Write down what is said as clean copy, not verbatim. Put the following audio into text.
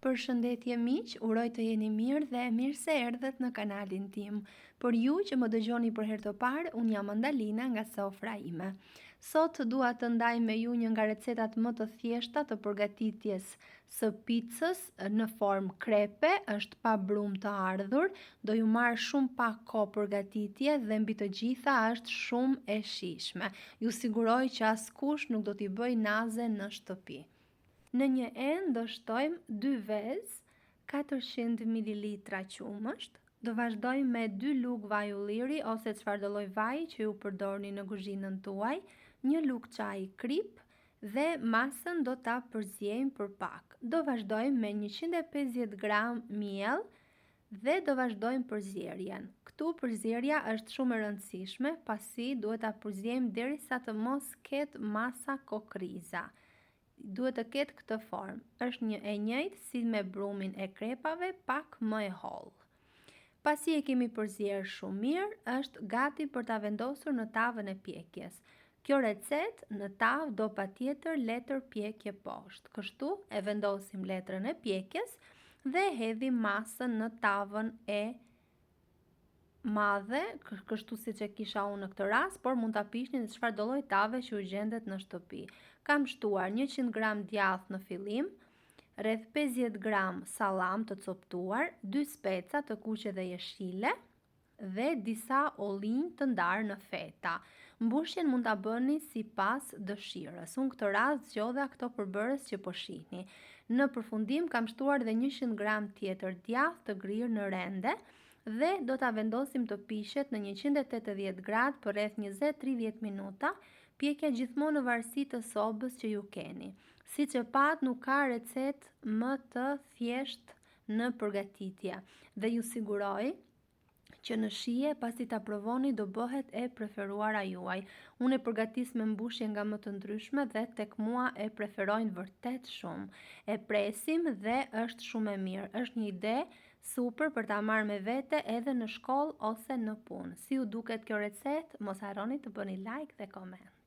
Përshëndetje miq, uroj të jeni mirë dhe mirë se erdhët në kanalin tim. Për ju që më dëgjoni për herë të parë, unë jam Andalina nga sofra ime. Sot dua të ndaj me ju një nga recetat më të thjeshta të përgatitjes së picës në formë krepe, është pa brumë të ardhur, do ju marr shumë pak kohë përgatitje dhe mbi të gjitha është shumë e shijshme. Ju siguroj që askush nuk do t'i bëj naze në shtëpi. Në një enë do shtojmë 2 vezë, 400 ml qumësht, do vazhdojmë me 2 lugë vaj ulliri ose çfarë do lloj vaji që ju përdorni në kuzhinën tuaj, 1 lugë çaji krip dhe masën do ta përziejmë për pak. Do vazhdojmë me 150 gram miell dhe do vazhdojmë përzierjen. Këtu përzierja është shumë e rëndësishme, pasi duhet ta përziejmë derisa të mos ketë masa kokriza. Duhet të ketë këtë formë, është e njëjtë si me brumin e krepave, pak më e hollë. Pasi e kemi përzier shumë mirë, është gati për ta vendosur në tavën e pjekjes. Kjo recetë në tavë do patjetër letër pjekje poshtë. Kështu e vendosim letrën e pjekjes dhe hedhim masën në tavën e madhe, kështu siç e kisha unë në këtë rast, por mund ta piqni në çfarë do lloj tave që u gjendet në shtëpi. Kam shtuar 100 gram djath në fillim, rreth 50 gram sallam të coptuar, 2 speca të kuqe dhe jeshile dhe disa ollinj të ndarë në feta. Mbushjen mund ta bëni sipas dëshirës. Unë këtë rast zgjodha këto përbërës që po shihni. Në përfundim kam shtuar edhe 100 gram tjetër djath të grirë në rende dhe do ta vendosim të piqet në 180 gradë për rreth 20-30 minuta, pjekja gjithmonë në varësi të sobës që ju keni. Siç e pat, nuk ka recetë më të thjeshtë në përgatitje dhe ju siguroj që në shije pasi ta provoni do bëhet e preferuara juaj. Unë e përgatis me mbushje nga më të ndryshme dhe tek mua e preferojnë vërtet shumë. E presim dhe është shumë e mirë. Është një ide super për ta marrë me vete edhe në shkollë ose në punë. Si ju duket kjo recetë, mos harroni të bëni like dhe koment.